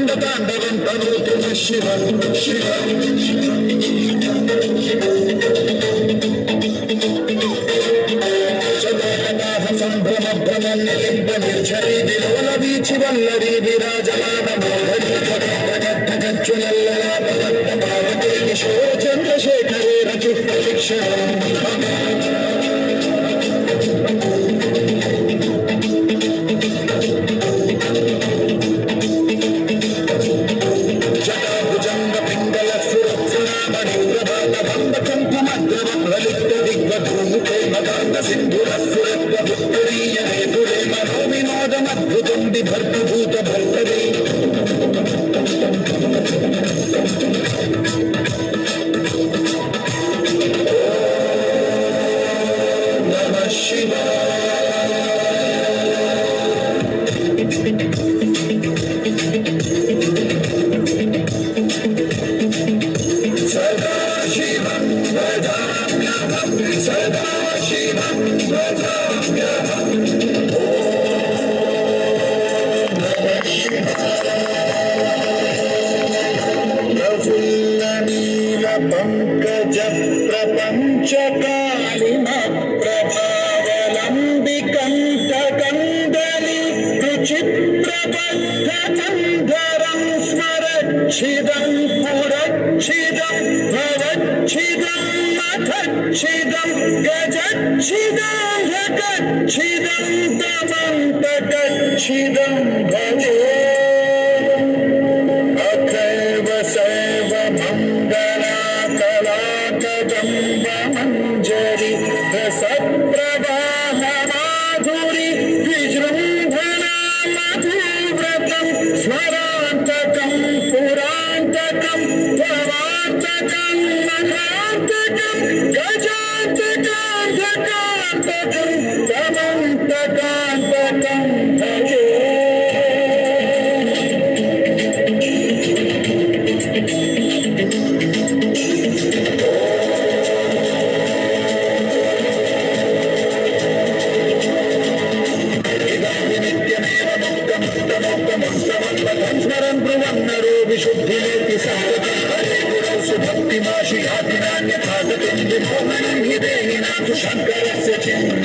చండతాండవం తనోతు శివ శివ చదోకనాహ సంభ్రమ భ్రమన్నిలింప నిర్ఝరీ విలోల వీచి వల్లరీ విరాజమాన మోహరి జగజ్వలల్లలాపవత్తమావతే కిశోర చంద్రశేఖరే రచు ప్రతిక్షణం पंकज प्रपंच कालिम प्रभावलंबिकंदली विचित्रबद्धकंधरं स्मरच्छिदं पुरच्छिदं भवच्छिदं मथच्छिदं गजच्छिदं ह्यगच्छिदं तमन्तकच्छिदं भजे मंजरी सत्प्रवाह माधुरी विजृंभणा मधुव्रतं स्मरांतकं पुरांतकं भवांतकं मनांतकं गजांतकांतकांतकं तमंतकांतकं भजे स्मरन् ब्रुवन्नरो विशुद्धिमेति सन्ततं हरे गुरौ सुभक्तिमाशि याति नान्यथा गतिं विभो हि देहिनाथु शङ्करस्य चिन्ता